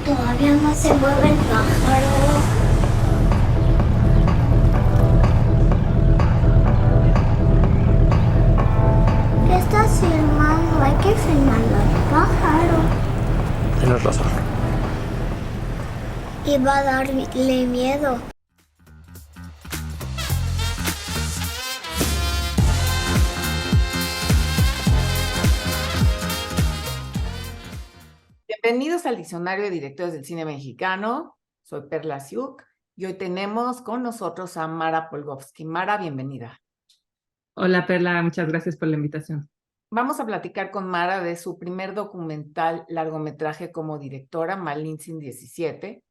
Todavía no se mueve el pájaro. ¿Qué estás filmando? Hay que filmarlo al pájaro. Tienes razón. Y va a darle miedo. Bienvenidos al Diccionario de Directores del Cine Mexicano. Soy Perla Siuk y hoy tenemos con nosotros a Mara Polgovsky. Mara, bienvenida. Hola Perla, muchas gracias por la invitación. Vamos a platicar con Mara de su primer documental largometraje como directora, Malintzin 17.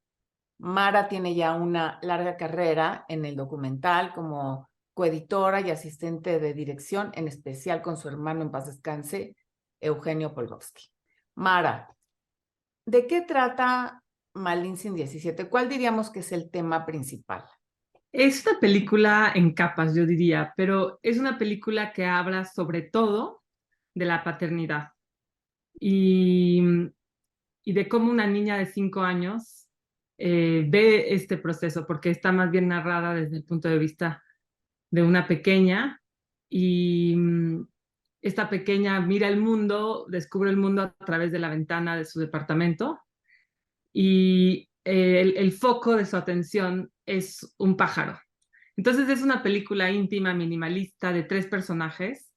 Mara tiene ya una larga carrera en el documental como coeditora y asistente de dirección, en especial con su hermano en paz descanse, Eugenio Polgovsky. Mara, ¿de qué trata Malintzin 17? ¿Cuál diríamos que es el tema principal? Es una película en capas, yo diría, pero es una película que habla sobre todo de la paternidad y, y de cómo una niña de 5 años ve este proceso, porque está más bien narrada desde el punto de vista de una pequeña y esta pequeña mira el mundo, descubre el mundo a través de la ventana de su departamento y el foco de su atención es un pájaro. Entonces es una película íntima, minimalista, de 3 personajes.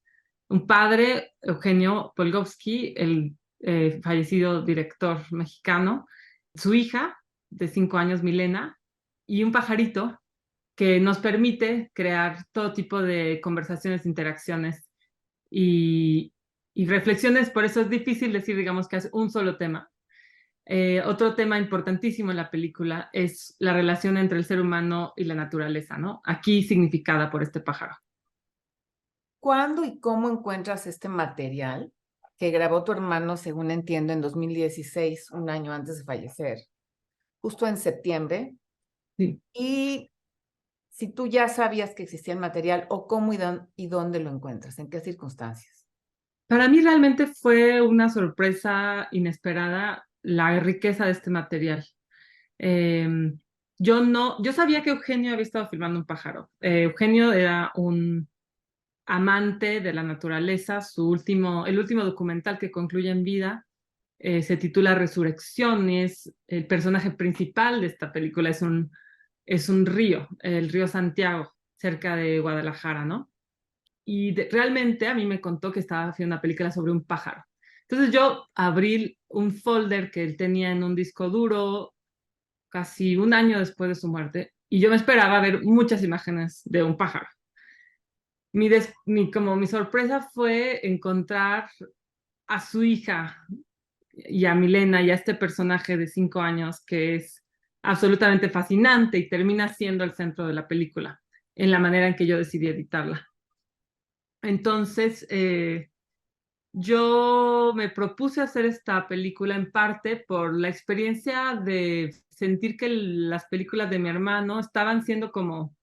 Un padre, Eugenio Polgovsky, el fallecido director mexicano, su hija de 5 años, Milena, y un pajarito que nos permite crear todo tipo de conversaciones, interacciones y, y reflexiones. Por eso es difícil decir, digamos, que es un solo tema. Otro tema importantísimo en la película es la relación entre el ser humano y la naturaleza, ¿no? Aquí significada por este pájaro. ¿Cuándo y cómo encuentras este material que grabó tu hermano, según entiendo, en 2016, un año antes de fallecer, justo en septiembre? Sí. Y si tú ya sabías que existía el material o cómo y dónde lo encuentras, en qué circunstancias. Para mí realmente fue una sorpresa inesperada la riqueza de este material. Eh, yo sabía que Eugenio había estado filmando un pájaro. Eugenio era un amante de la naturaleza. El último documental que concluye en vida se titula Resurrecciones. El personaje principal de esta película es un río, el río Santiago, cerca de Guadalajara, ¿no? Y realmente a mí me contó que estaba haciendo una película sobre un pájaro. Entonces yo abrí un folder que él tenía en un disco duro casi un año después de su muerte y yo me esperaba ver muchas imágenes de un pájaro. Como mi sorpresa fue encontrar a su hija y a Milena y a este personaje de 5 años que es absolutamente fascinante y termina siendo el centro de la película en la manera en que yo decidí editarla. Entonces, yo me propuse hacer esta película en parte por la experiencia de sentir que las películas de mi hermano estaban siendo como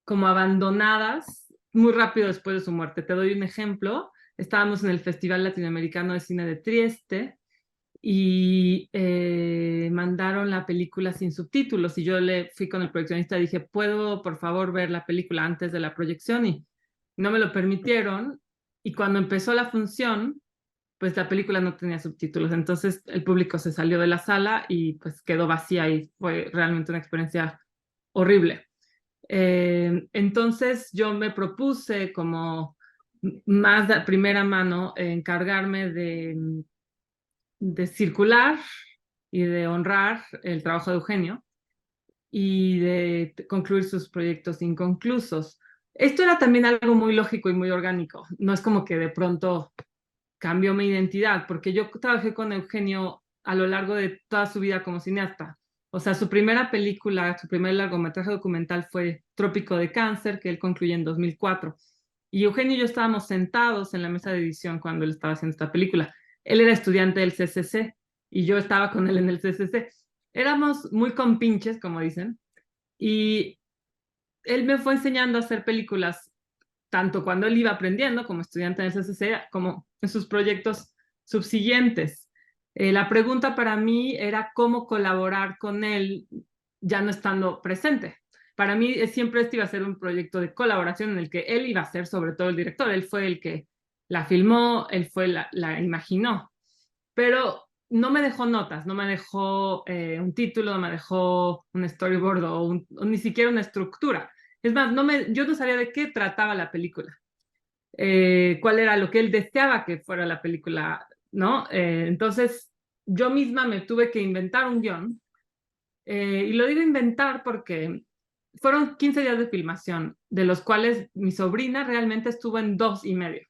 abandonadas muy rápido después de su muerte. Te doy un ejemplo. Estábamos en el Festival Latinoamericano de Cine de Trieste y mandaron la película sin subtítulos y yo le fui con el proyeccionista y dije, ¿puedo por favor ver la película antes de la proyección? Y no me lo permitieron y cuando empezó la función, pues la película no tenía subtítulos, entonces el público se salió de la sala y pues quedó vacía y fue realmente una experiencia horrible. Entonces yo me propuse como más de primera mano encargarme de circular y de honrar el trabajo de Eugenio y de concluir sus proyectos inconclusos. Esto era también algo muy lógico y muy orgánico. No es como que de pronto cambió mi identidad, porque yo trabajé con Eugenio a lo largo de toda su vida como cineasta. O sea, su primera película, su primer largometraje documental fue Trópico de Cáncer, que él concluyó en 2004. Y Eugenio y yo estábamos sentados en la mesa de edición cuando él estaba haciendo esta película. Él era estudiante del CCC y yo estaba con él en el CCC. Éramos muy compinches, como dicen, y él me fue enseñando a hacer películas tanto cuando él iba aprendiendo como estudiante en el CCC, como en sus proyectos subsiguientes. La pregunta para mí era cómo colaborar con él ya no estando presente. Para mí siempre este iba a ser un proyecto de colaboración en el que él iba a ser sobre todo el director. Él fue el que la filmó, él fue la imaginó. Pero no me dejó notas, no me dejó un título, no me dejó un storyboard o ni siquiera una estructura. Es más, yo no sabía de qué trataba la película, cuál era lo que él deseaba que fuera la película, ¿no? Entonces, yo misma me tuve que inventar un guión, y lo digo inventar porque fueron 15 días de filmación, de los cuales mi sobrina realmente estuvo en 2 y medio.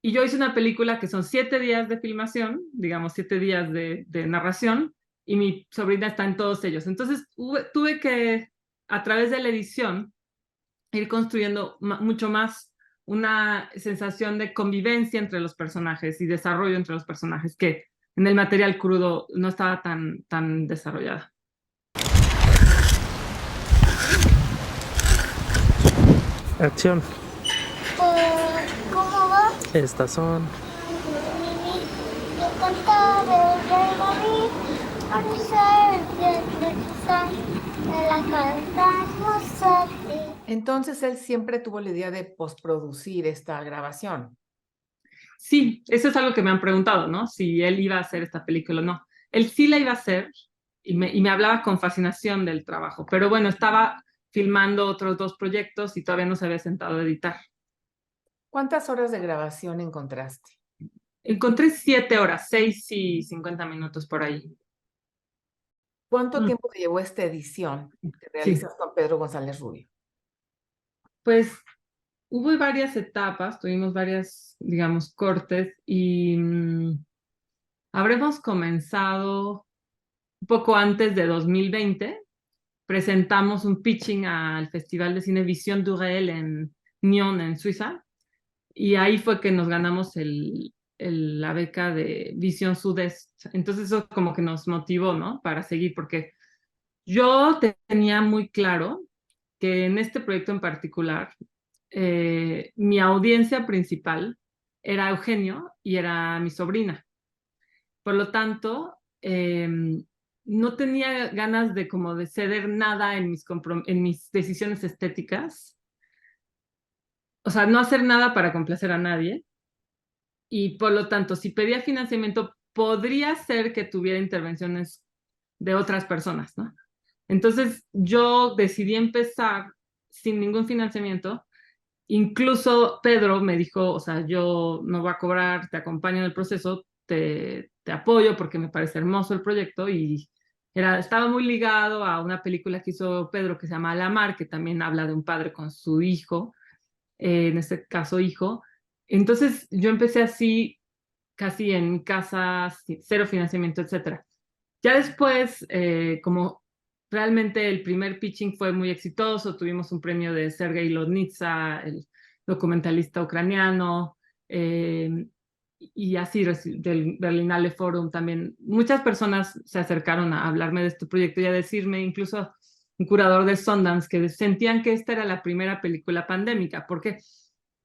Y yo hice una película que son 7 días de filmación, digamos 7 días de narración, y mi sobrina está en todos ellos. Entonces tuve que, a través de la edición, ir construyendo mucho más una sensación de convivencia entre los personajes y desarrollo entre los personajes que en el material crudo no estaba tan desarrollada. Acción. ¿Cómo va? Estas son. Me encanta ver el David. Vamos a ver la cantamos a ti. Entonces él siempre tuvo la idea de posproducir esta grabación. Sí, eso es algo que me han preguntado, ¿no? Si él iba a hacer esta película o no. Él sí la iba a hacer y me hablaba con fascinación del trabajo, pero bueno, estaba filmando otros 2 proyectos y todavía no se había sentado a editar. ¿Cuántas horas de grabación encontraste? Encontré 7 horas, 6 y 50 minutos por ahí. ¿Cuánto tiempo te llevó esta edición que Sí, realizas con Pedro González Rubio? pues hubo varias etapas, tuvimos varias, digamos, cortes y habremos comenzado un poco antes de 2020. Presentamos un pitching al Festival de Cine Vision du Réel en Nyon, en Suiza, y ahí fue que nos ganamos la beca de Vision Sud-Est. Entonces eso como que nos motivó, ¿no? Para seguir, porque yo tenía muy claro que en este proyecto en particular, mi audiencia principal era Eugenio y era mi sobrina. Por lo tanto, no tenía ganas de como de ceder nada en mis decisiones estéticas. O sea, no hacer nada para complacer a nadie. Y por lo tanto, si pedía financiamiento, podría ser que tuviera intervenciones de otras personas, ¿no? Entonces, yo decidí empezar sin ningún financiamiento. Incluso Pedro me dijo, o sea, yo no voy a cobrar, te acompaño en el proceso, te apoyo porque me parece hermoso el proyecto y estaba muy ligado a una película que hizo Pedro que se llama La Mar, que también habla de un padre con su hijo, en este caso hijo. Entonces yo empecé así, casi en casa, cero financiamiento, etcétera. Ya después, como realmente el primer pitching fue muy exitoso, tuvimos un premio de Sergei Lodnitsa, el documentalista ucraniano, y así del Berlinale Forum también. Muchas personas se acercaron a hablarme de este proyecto y a decirme, incluso un curador de Sundance, que sentían que esta era la primera película pandémica. ¿Por qué?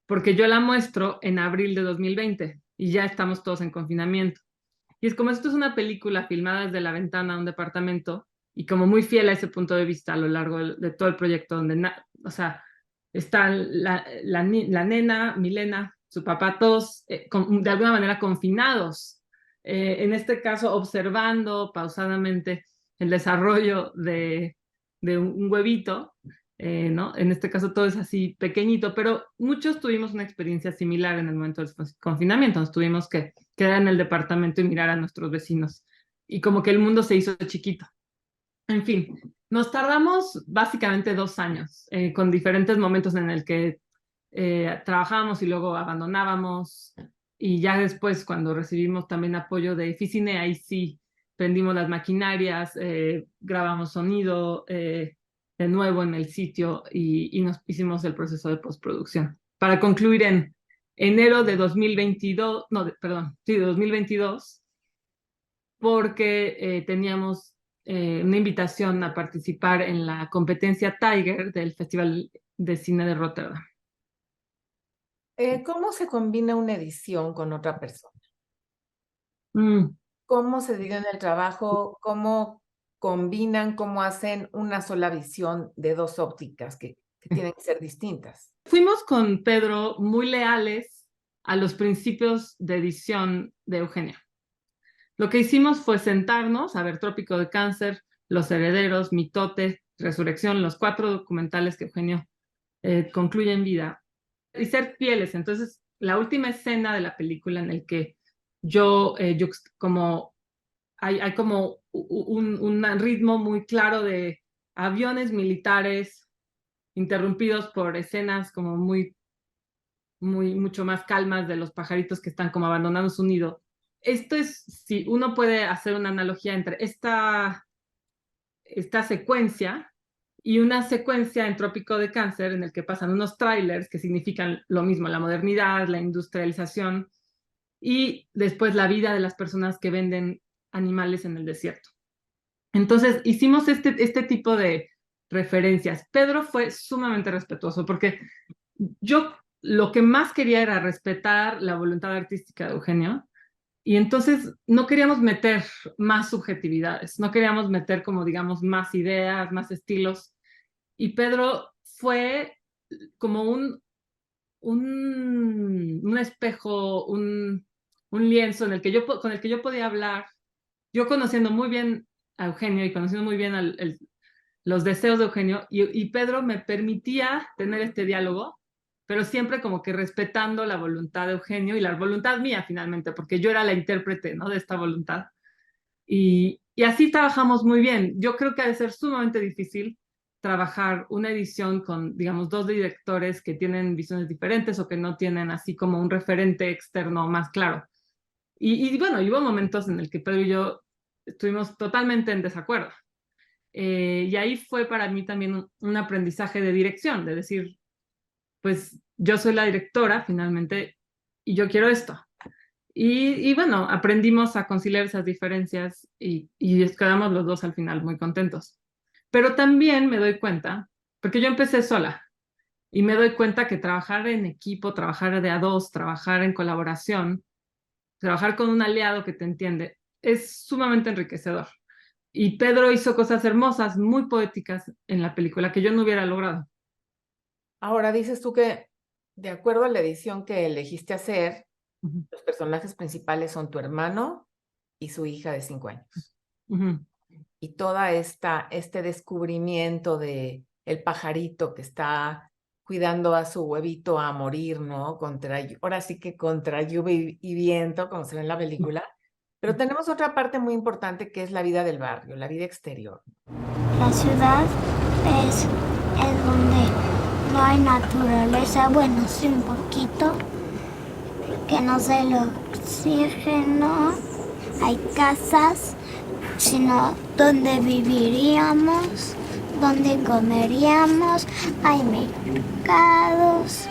Porque yo la muestro en abril de 2020 y ya estamos todos en confinamiento. Y es como esto es una película filmada desde la ventana de un departamento y como muy fiel a ese punto de vista a lo largo de todo el proyecto, donde, o sea, está la nena, Milena, su papá, todos de alguna manera confinados. En este caso, observando pausadamente el desarrollo de un huevito, ¿no? En este caso todo es así pequeñito, pero muchos tuvimos una experiencia similar en el momento del confinamiento. Nos tuvimos que quedar en el departamento y mirar a nuestros vecinos. Y como que el mundo se hizo chiquito. En fin, nos tardamos básicamente 2 años, con diferentes momentos en el que trabajábamos y luego abandonábamos. Y ya después, cuando recibimos también apoyo de Ficine, ahí sí prendimos las maquinarias, grabamos sonido de nuevo en el sitio y nos hicimos el proceso de postproducción. Para concluir en enero de 2022, no, perdón, sí, de 2022, porque teníamos una invitación a participar en la competencia Tiger del Festival de Cine de Rotterdam. ¿Cómo se combina una edición con otra persona? ¿Cómo se dividen el trabajo? ¿Cómo combinan? ¿Cómo hacen una sola visión de dos ópticas que tienen que ser distintas? Fuimos con Pedro muy leales a los principios de edición de Eugenio. Lo que hicimos fue sentarnos a ver Trópico de Cáncer, Los Herederos, Mitote, Resurrección, los 4 documentales que Eugenio concluye en vida, y ser fieles. Entonces, la última escena de la película en el que yo como hay como un ritmo muy claro de aviones militares interrumpidos por escenas como mucho más calmas de los pajaritos que están como abandonando su nido. Esto es, si uno puede hacer una analogía entre esta secuencia y una secuencia en Trópico de Cáncer en el que pasan unos trailers que significan lo mismo, la modernidad, la industrialización y después la vida de las personas que venden animales en el desierto. Entonces hicimos este tipo de referencias. Pedro fue sumamente respetuoso porque yo lo que más quería era respetar la voluntad artística de Eugenio y entonces no queríamos meter más subjetividades, no queríamos meter como digamos más ideas, más estilos. Y Pedro fue como un espejo, un lienzo en el que con el que yo podía hablar, yo conociendo muy bien a Eugenio y conociendo muy bien los deseos de Eugenio, y Pedro me permitía tener este diálogo, pero siempre como que respetando la voluntad de Eugenio y la voluntad mía finalmente, porque yo era la intérprete, ¿no?, de esta voluntad. Y así trabajamos muy bien. Yo creo que ha de ser sumamente difícil trabajar una edición con, digamos, 2 directores que tienen visiones diferentes o que no tienen así como un referente externo más claro. Y bueno, hubo momentos en el que Pedro y yo estuvimos totalmente en desacuerdo. Y ahí fue para mí también un aprendizaje de dirección, de decir, pues yo soy la directora finalmente y yo quiero esto. Y bueno, aprendimos a conciliar esas diferencias y quedamos los dos al final muy contentos. Pero también me doy cuenta, porque yo empecé sola, y me doy cuenta que trabajar en equipo, trabajar de a dos, trabajar en colaboración, trabajar con un aliado que te entiende, es sumamente enriquecedor. Y Pedro hizo cosas hermosas, muy poéticas en la película que yo no hubiera logrado. Ahora dices tú que, de acuerdo a la edición que elegiste hacer, Uh-huh. los personajes principales son tu hermano y su hija de 5 años. Uh-huh. Y este descubrimiento de el pajarito que está cuidando a su huevito a morir, ¿no? Ahora sí que contra lluvia y viento, como se ve en la película. Pero tenemos otra parte muy importante que es la vida del barrio, la vida exterior. La ciudad es donde no hay naturaleza, bueno, sí un poquito, que no sé el oxígeno, hay casas, sino donde viviríamos, donde comeríamos, hay mercados.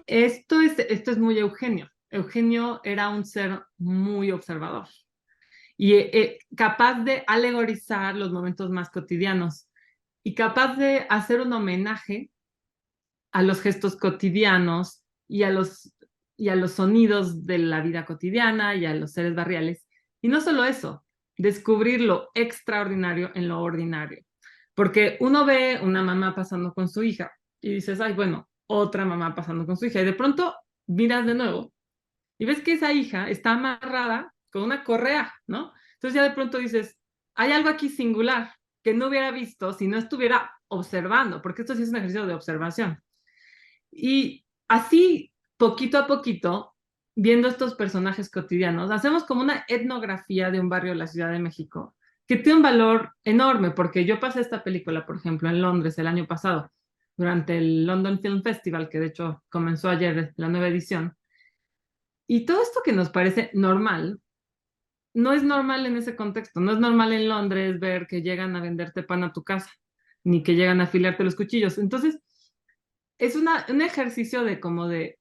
Esto es muy Eugenio. Eugenio era un ser muy observador y capaz de alegorizar los momentos más cotidianos y capaz de hacer un homenaje a los gestos cotidianos y a los sonidos de la vida cotidiana y a los seres barriales. Y no solo eso, descubrir lo extraordinario en lo ordinario. Porque uno ve una mamá pasando con su hija y dices, ay, bueno, otra mamá pasando con su hija. Y de pronto miras de nuevo y ves que esa hija está amarrada con una correa, ¿no? Entonces ya de pronto dices, hay algo aquí singular que no hubiera visto si no estuviera observando, porque esto sí es un ejercicio de observación. Y así, poquito a poquito, viendo estos personajes cotidianos, hacemos como una etnografía de un barrio de la Ciudad de México, que tiene un valor enorme, porque yo pasé esta película, por ejemplo, en Londres el año pasado, durante el London Film Festival, que de hecho comenzó ayer la nueva edición, y todo esto que nos parece normal, no es normal en ese contexto, no es normal en Londres ver que llegan a venderte pan a tu casa, ni que llegan a afilarte los cuchillos. Entonces, es un ejercicio de como de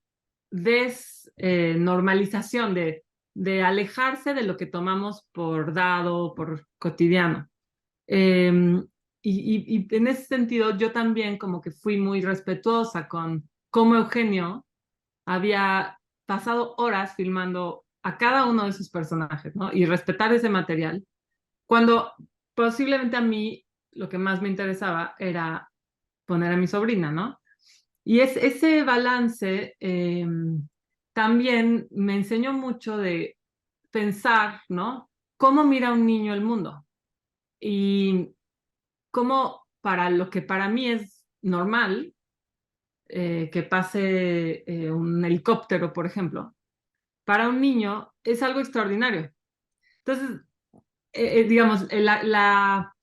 desnormalización, de alejarse de lo que tomamos por dado, por cotidiano. Y en ese sentido yo también como que fui muy respetuosa con cómo Eugenio había pasado horas filmando a cada uno de sus personajes, ¿no? Y respetar ese material, cuando posiblemente a mí lo que más me interesaba era poner a mi sobrina, ¿no? Y ese balance también me enseñó mucho de pensar, ¿no? ¿Cómo mira un niño el mundo? Y cómo para lo que para mí es normal, que pase un helicóptero, por ejemplo, para un niño es algo extraordinario. Entonces, digamos, la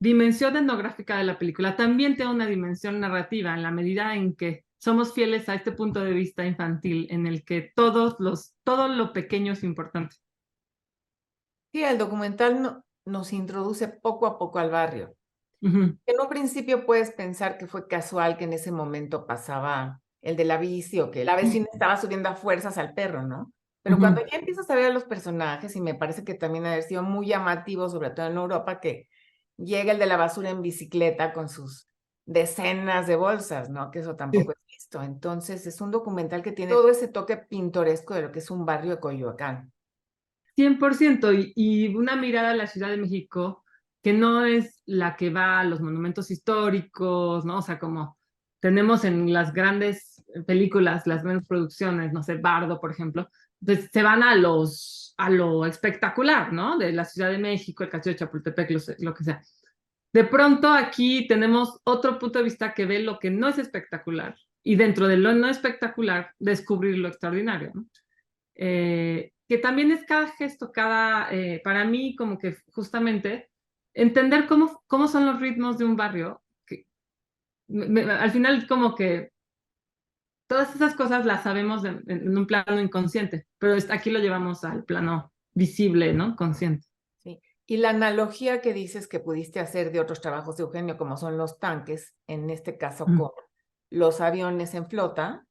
dimensión etnográfica de la película también tiene una dimensión narrativa en la medida en que somos fieles a este punto de vista infantil en el que todo lo pequeño es importante. Sí, el documental nos introduce poco a poco al barrio. Ujú. En un principio puedes pensar que fue casual que en ese momento pasaba el de la bici o que la vecina estaba subiendo a fuerzas al perro, ¿no? Pero cuando Ujú. ya empiezas a ver a los personajes, y me parece que también ha de haber sido muy llamativo, sobre todo en Europa, que llega el de la basura en bicicleta con sus decenas de bolsas, ¿no? Que eso tampoco es visto. Entonces, es un documental que tiene todo ese toque pintoresco de lo que es un barrio de Coyoacán. 100%, y una mirada a la Ciudad de México que no es la que va a los monumentos históricos, ¿no? O sea, como tenemos en las grandes películas, las grandes producciones, no sé, Bardo, por ejemplo, pues se van a lo espectacular, ¿no? De la Ciudad de México, el Castillo de Chapultepec, lo que sea. De pronto aquí tenemos otro punto de vista que ve lo que no es espectacular y dentro de lo no espectacular descubrir lo extraordinario, ¿no? Que también es cada gesto, para mí como que justamente entender cómo son los ritmos de un barrio, que al final como que todas esas cosas las sabemos en un plano inconsciente, pero aquí lo llevamos al plano visible, ¿no? Consciente. ¿Sí? Y la analogía que dices que pudiste hacer de otros trabajos de Eugenio, como son los tanques, en este caso Mm. con los aviones en flota,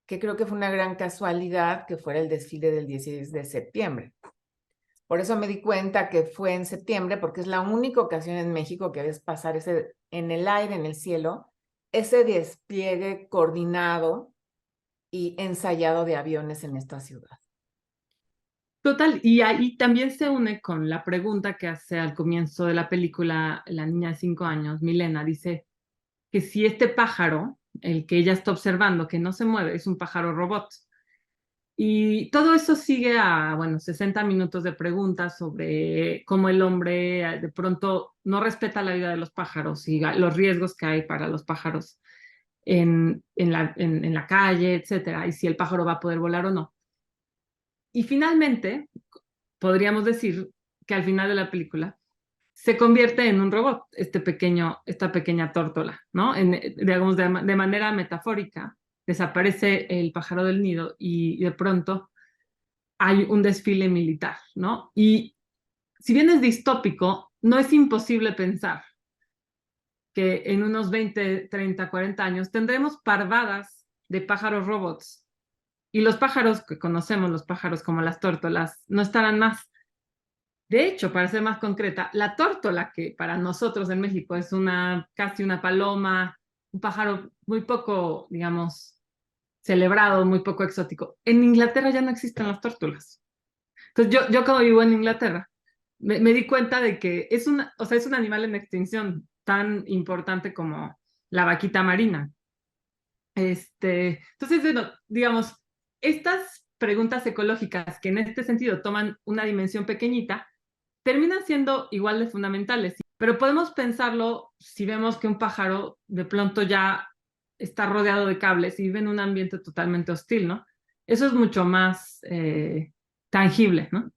que creo que fue una gran casualidad que fuera el desfile del 16 de septiembre. Por eso me di cuenta que fue en septiembre, porque es la única ocasión en México que ves pasar en el aire, en el cielo, ese despliegue coordinado y ensayado de aviones en esta ciudad. Total, y ahí también se une con la pregunta que hace al comienzo de la película la niña de 5 años, Milena, dice que si este pájaro, el que ella está observando, que no se mueve, es un pájaro robot. Y todo eso sigue a, bueno, 60 minutos de preguntas sobre cómo el hombre de pronto no respeta la vida de los pájaros y los riesgos que hay para los pájaros en la calle, etcétera, y si el pájaro va a poder volar o no. Y finalmente, podríamos decir que al final de la película se convierte en un robot, esta pequeña tórtola, ¿no? Digamos, de manera metafórica, desaparece el pájaro del nido y de pronto hay un desfile militar, ¿no? Y si bien es distópico, no es imposible pensar que en unos 20, 30, 40 años tendremos parvadas de pájaros robots y los pájaros que conocemos, los pájaros como las tórtolas, no estarán más. De hecho, para ser más concreta, la tórtola, que para nosotros en México es casi una paloma, un pájaro muy poco, digamos, celebrado, muy poco exótico. En Inglaterra ya no existen las tórtolas. Entonces yo como vivo en Inglaterra, me di cuenta de que o sea, es un animal en extinción tan importante como la vaquita marina. Entonces, bueno, digamos, estas preguntas ecológicas que en este sentido toman una dimensión pequeñita, terminan siendo igual de fundamentales. Pero podemos pensarlo si vemos que un pájaro de pronto ya está rodeado de cables y vive en un ambiente totalmente hostil, ¿no? Eso es mucho más tangible, ¿no?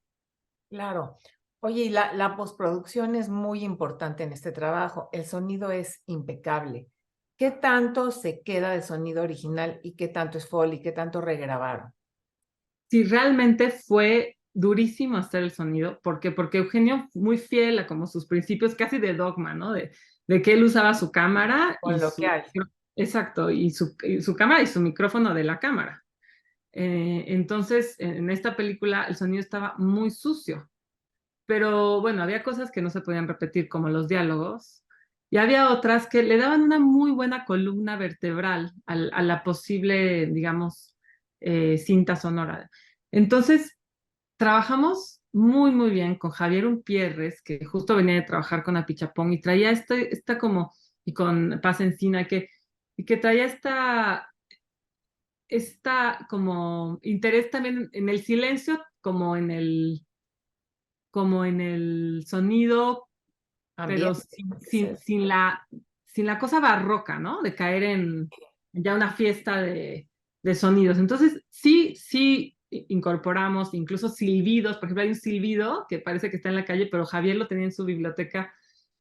Claro. Oye, y la postproducción es muy importante en este trabajo. El sonido es impecable. ¿Qué tanto se queda del sonido original y qué tanto es Foley, qué tanto regrabaron? Si realmente fue durísimo hacer el sonido, ¿por qué? Porque Eugenio muy fiel a como sus principios casi de dogma, ¿no? De que él usaba su cámara Con lo que hay. exacto, y su cámara y su micrófono de la cámara. Entonces, en esta película el sonido estaba muy sucio, pero bueno, había cosas que no se podían repetir, como los diálogos, y había otras que le daban una muy buena columna vertebral a la posible, digamos, cinta sonora. Entonces, trabajamos muy, muy bien con Javier Umpierres, que justo venía de trabajar con Apichapón y traía esta como, y con Paz Encina, y que traía esta como interés también en el silencio, como en el sonido, pero Ambiente. sin la cosa barroca, ¿no? De caer en ya una fiesta de sonidos. Entonces, sí incorporamos incluso silbidos. Por ejemplo, hay un silbido que parece que está en la calle, pero Javier lo tenía en su biblioteca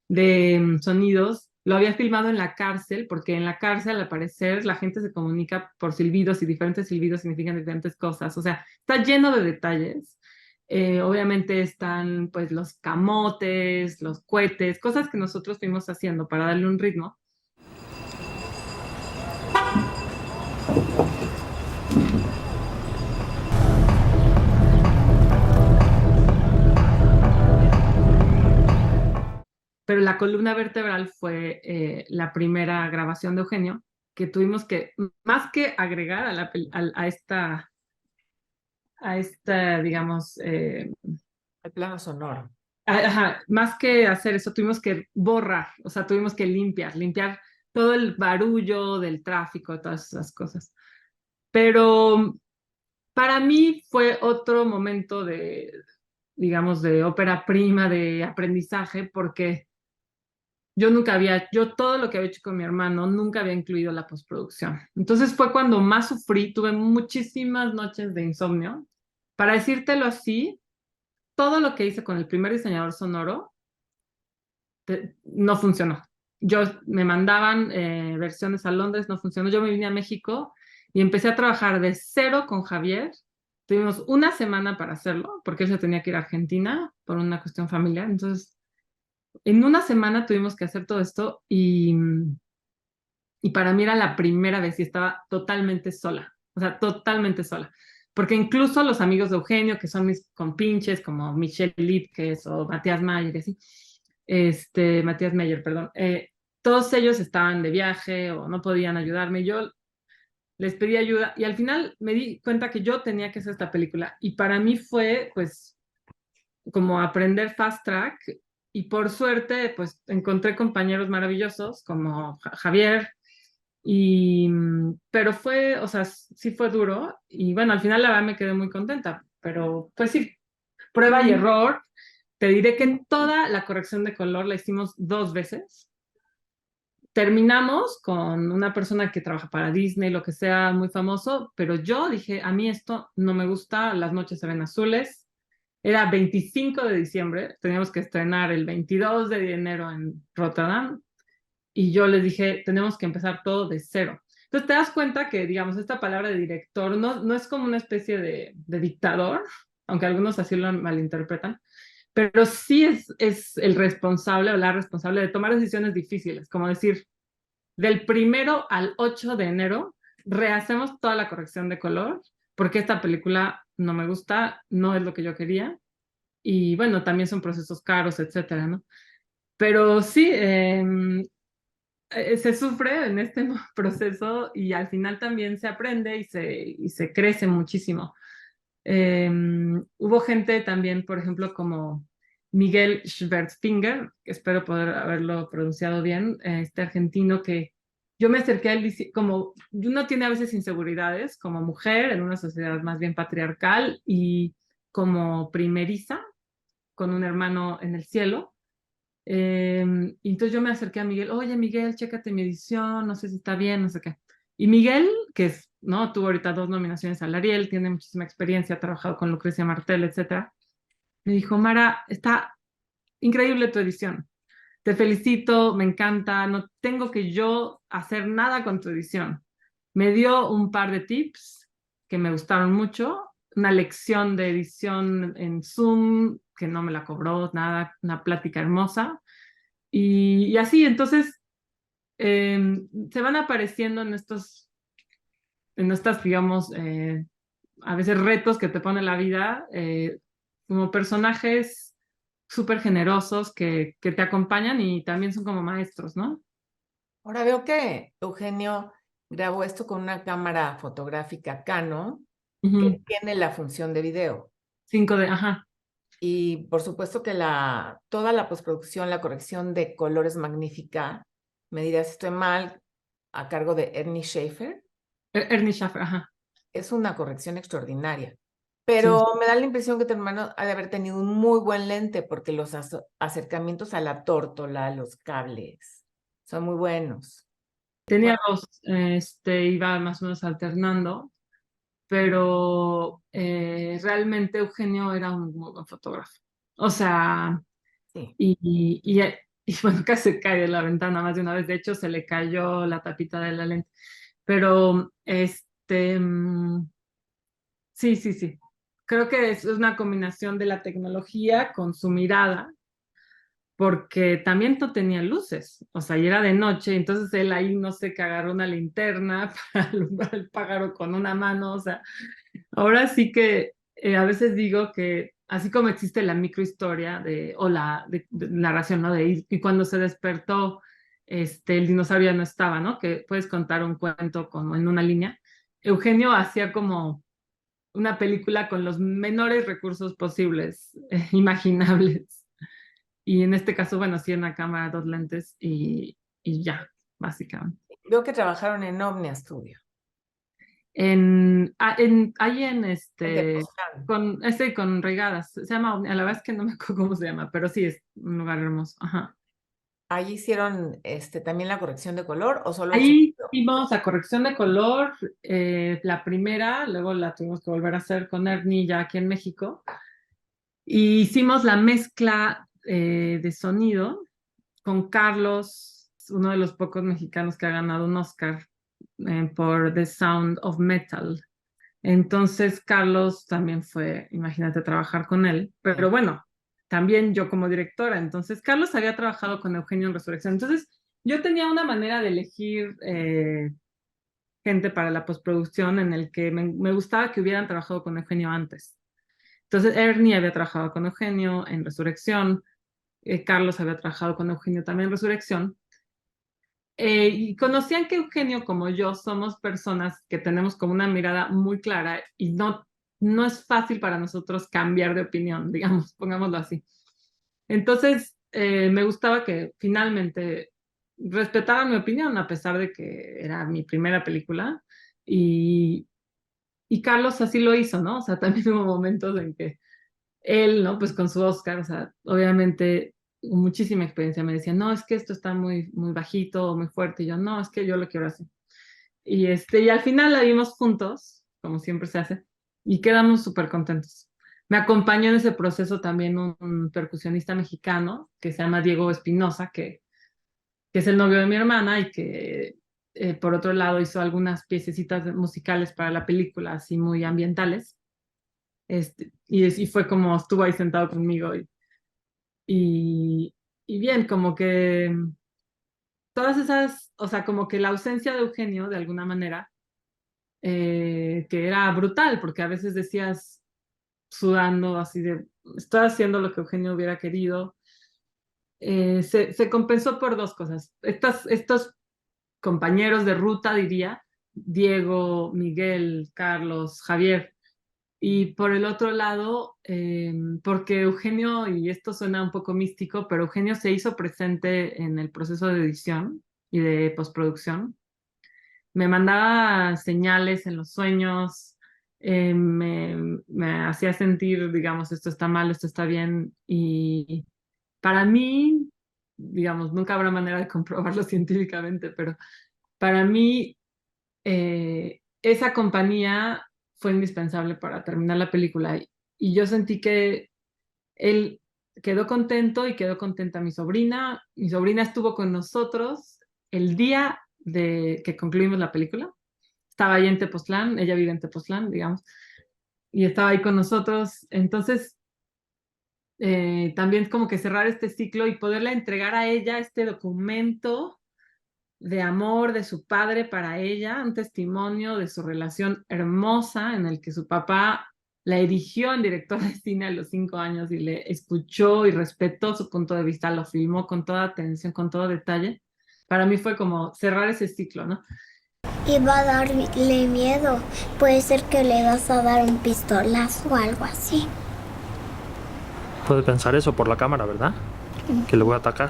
de sonidos. Lo había filmado en la cárcel, porque en la cárcel, al parecer, la gente se comunica por silbidos y diferentes silbidos significan diferentes cosas. O sea, está lleno de detalles. Obviamente están pues los camotes, los cohetes, cosas que nosotros fuimos haciendo para darle un ritmo. Pero la columna vertebral fue la primera grabación de Eugenio, que tuvimos que, más que agregar a esta digamos, El plano sonoro. ajá, más que hacer eso, tuvimos que borrar, o sea, tuvimos que limpiar todo el barullo del tráfico, todas esas cosas. Pero para mí fue otro momento de, digamos, de ópera prima, de aprendizaje, porque yo todo lo que había hecho con mi hermano, nunca había incluido la postproducción. Entonces fue cuando más sufrí, tuve muchísimas noches de insomnio. Para decírtelo así, todo lo que hice con el primer diseñador sonoro no funcionó. Me mandaban versiones a Londres, no funcionó. Yo me vine a México y empecé a trabajar de cero con Javier. Tuvimos una semana para hacerlo, porque él se tenía que ir a Argentina por una cuestión familiar. Entonces, en una semana tuvimos que hacer todo esto y para mí era la primera vez y estaba totalmente sola, o sea, totalmente sola. Porque incluso los amigos de Eugenio, que son mis compinches, como Michelle Lipkes o Matías Mayer, así, Matías Meyer, perdón, todos ellos estaban de viaje o no podían ayudarme. Yo les pedí ayuda y al final me di cuenta que yo tenía que hacer esta película. Y para mí fue, pues, como aprender fast track. Y por suerte, pues, encontré compañeros maravillosos como Javier. Pero fue, o sea, sí fue duro. Y bueno, al final la verdad me quedé muy contenta. Pero pues sí, prueba y error. Te diré que toda la corrección de color la hicimos 2 veces. Terminamos con una persona que trabaja para Disney, lo que sea, muy famoso, pero yo dije, a mí esto no me gusta, las noches se ven azules. Era 25 de diciembre, teníamos que estrenar el 22 de enero en Rotterdam, y yo les dije, tenemos que empezar todo de cero. Entonces te das cuenta que, digamos, esta palabra de director no es como una especie de dictador, aunque algunos así lo malinterpretan, pero sí es el responsable o la responsable de tomar decisiones difíciles, como decir, del 1 al 8 de enero rehacemos toda la corrección de color, porque esta película no me gusta, no es lo que yo quería, y bueno, también son procesos caros, etcétera, ¿no? Pero sí, se sufre en este proceso y al final también se aprende y se crece muchísimo. Hubo gente también, por ejemplo, como Miguel Schwertfinger, que espero poder haberlo pronunciado bien, este argentino que yo me acerqué a él como uno tiene a veces inseguridades como mujer en una sociedad más bien patriarcal y como primeriza con un hermano en el cielo. Y entonces yo me acerqué a Miguel, oye Miguel, chécate mi edición, no sé si está bien, no sé qué. Y Miguel, que es, ¿no? Tuvo ahorita 2 nominaciones al Ariel, tiene muchísima experiencia, ha trabajado con Lucrecia Martel, etcétera. Me dijo, Mara, está increíble tu edición. Te felicito, me encanta, no tengo que yo hacer nada con tu edición. Me dio un par de tips que me gustaron mucho, una lección de edición en Zoom que no me la cobró nada, una plática hermosa. Y así, entonces, se van apareciendo en estas, digamos, a veces retos que te pone la vida, como personajes súper generosos que te acompañan y también son como maestros, ¿no? Ahora veo que Eugenio grabó esto con una cámara fotográfica Canon que Ujú. tiene la función de video. 5D, ajá. Y por supuesto que toda la postproducción, la corrección de color es magnífica. Me dirás si estoy mal, a cargo de Ernie Schaefer. Ernie Schaffer, ajá. Es una corrección extraordinaria. Sí. Pero me da la impresión que tu hermano ha de haber tenido un muy buen lente porque los acercamientos a la tórtola, los cables, son muy buenos. Tenía dos, iba más o menos alternando, pero realmente Eugenio era un muy buen fotógrafo. O sea, Sí. y bueno, casi se cae de la ventana más de una vez. De hecho, se le cayó la tapita de la lente. Pero, sí, sí, sí. Creo que es una combinación de la tecnología con su mirada, porque también no tenía luces, o sea, y era de noche, entonces él ahí no sé, que agarró una linterna para alumbrar el pájaro con una mano, o sea, ahora sí que a veces digo que así como existe la microhistoria o la de narración, ¿no? Y cuando se despertó, el dinosaurio ya no estaba, ¿no? Que puedes contar un cuento como en una línea. Eugenio hacía como una película con los menores recursos posibles, imaginables. Y en este caso, bueno, sí, una cámara, dos lentes y ya, básicamente. Veo que trabajaron en Omnia Studio. Ahí en En Tepoztlán. con Regadas, se llama, a la verdad es que no me acuerdo cómo se llama, pero sí es un lugar hermoso. Ajá. ¿Ahí hicieron también la corrección de color o solo el Ahí sonido? hicimos la corrección de color, la primera, luego la tuvimos que volver a hacer con Ernie ya aquí en México. Y hicimos la mezcla de sonido con Carlos, uno de los pocos mexicanos que ha ganado un Oscar por The Sound of Metal. Entonces, Carlos también fue, imagínate, trabajar con él. Pero bueno, también yo como directora. Entonces, Carlos había trabajado con Eugenio en Resurrección. Entonces, yo tenía una manera de elegir gente para la postproducción en el que me gustaba que hubieran trabajado con Eugenio antes. Entonces, Ernie había trabajado con Eugenio en Resurrección. Carlos había trabajado con Eugenio también en Resurrección. Y conocían que Eugenio, como yo, somos personas que tenemos como una mirada muy clara y no es fácil para nosotros cambiar de opinión, digamos, pongámoslo así. Entonces, me gustaba que finalmente respetaran mi opinión, a pesar de que era mi primera película. Y, y Carlos así lo hizo, ¿no? O sea, también hubo momentos en que él, ¿no? Pues con su Oscar, o sea, obviamente con muchísima experiencia me decía, no, es que esto está muy, muy bajito, muy fuerte, y yo, no, es que yo lo quiero así. Y al final la vimos juntos, como siempre se hace, y quedamos súper contentos. Me acompañó en ese proceso también un percusionista mexicano que se llama Diego Espinosa, que es el novio de mi hermana y que por otro lado hizo algunas piececitas musicales para la película, así muy ambientales. Y fue como estuvo ahí sentado conmigo y, y bien, como que todas esas, o sea, como que la ausencia de Eugenio, de alguna manera, que era brutal, porque a veces decías sudando así de, estoy haciendo lo que Eugenio hubiera querido, se compensó por dos cosas. Estos compañeros de ruta, diría, Diego, Miguel, Carlos, Javier. Y por el otro lado, porque Eugenio, y esto suena un poco místico, pero Eugenio se hizo presente en el proceso de edición y de postproducción. Me mandaba señales en los sueños, me hacía sentir, digamos, esto está mal, esto está bien. Y para mí, digamos, nunca habrá manera de comprobarlo científicamente, pero para mí esa compañía fue indispensable para terminar la película y yo sentí que él quedó contento y quedó contenta mi sobrina. Mi sobrina estuvo con nosotros el día de que concluimos la película. Estaba ahí en Tepoztlán, ella vive en Tepoztlán, digamos, y estaba ahí con nosotros. Entonces, también como que cerrar este ciclo y poderle entregar a ella este documento de amor de su padre para ella, un testimonio de su relación hermosa en el que su papá la erigió en directora de cine a los 5 años y le escuchó y respetó su punto de vista, lo filmó con toda atención, con todo detalle. Para mí fue como cerrar ese ciclo, ¿no? Y va a darle miedo. Puede ser que le vas a dar un pistolazo o algo así. Puede pensar eso por la cámara, ¿verdad? Que le voy a atacar.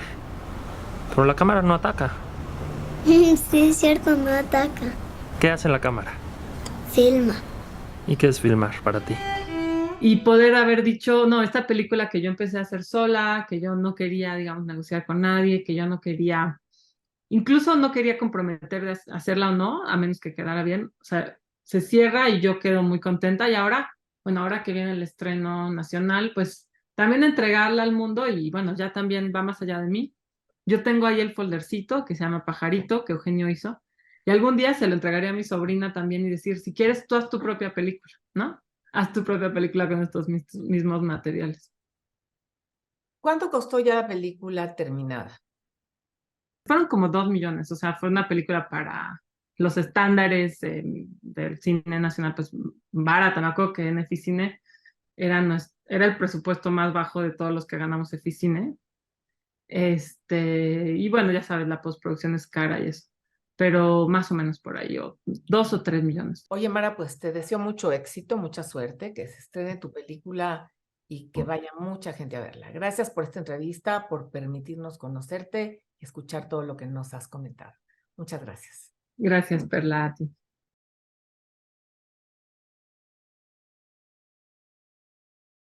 Pero la cámara no ataca. Sí, es cierto, no ataca. ¿Qué hace la cámara? Filma. ¿Y qué es filmar para ti? Y poder haber dicho, no, esta película que yo empecé a hacer sola, que yo no quería, digamos, negociar con nadie, que yo no quería, incluso no quería comprometer de hacerla o no, a menos que quedara bien. O sea, se cierra y yo quedo muy contenta. Y ahora, bueno, ahora que viene el estreno nacional, pues también entregarla al mundo y bueno, ya también va más allá de mí. Yo tengo ahí el foldercito que se llama Pajarito, que Eugenio hizo, y algún día se lo entregaría a mi sobrina también y decir, si quieres, tú haz tu propia película, ¿no? Haz tu propia película con estos mismos materiales. ¿Cuánto costó ya la película terminada? Fueron como 2 millones, o sea, fue una película para los estándares del cine nacional, pues barata. Me acuerdo que en Eficine era el presupuesto más bajo de todos los que ganamos Eficine. Y bueno, ya sabes, la postproducción es cara y eso, pero más o menos por ahí, o 2 o 3 millones. Oye, Mara, pues te deseo mucho éxito, mucha suerte, que se estrene tu película y que vaya mucha gente a verla. Gracias por esta entrevista, por permitirnos conocerte y escuchar todo lo que nos has comentado. Muchas gracias. Gracias, Perla, a ti.